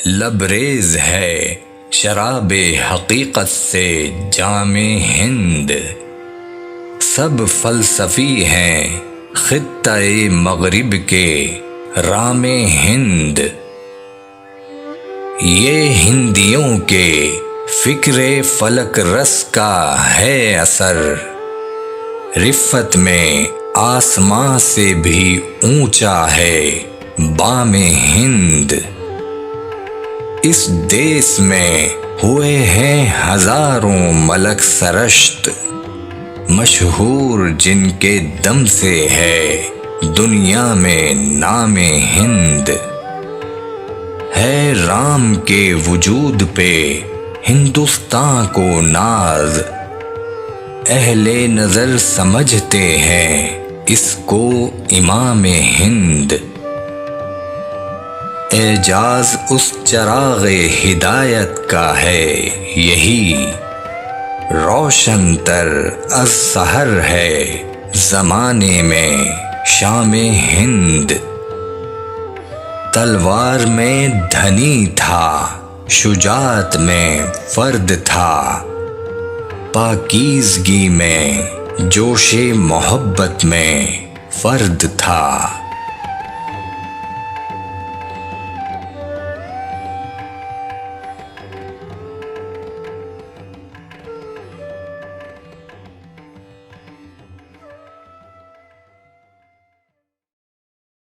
लबरेज है शराबे हकीकत से जामे हिंद। सब फलसफी हैं खित्ता-ए मगरिब के रामे हिंद। ये हिंदियों के फिक्रे फलक रस का है असर। रिफ़त में आसमां से भी ऊंचा है बामे हिंद। इस देश में हुए हैं हजारों मलक सरश्त, मशहूर जिनके दम से है दुनिया में नामे हिंद। है राम के वजूद पे हिंदुस्तान को नाज, अहले नजर समझते हैं इसको इमामे हिंद। एजाज उस चराग़े हिदायत का है यही, रोशन तर अज़ सहर है ज़माने में शामे हिंद। तलवार में धनी था, शुजाअत में फर्द था, पाकीज़गी में जोशे मोहब्बत में फर्द था।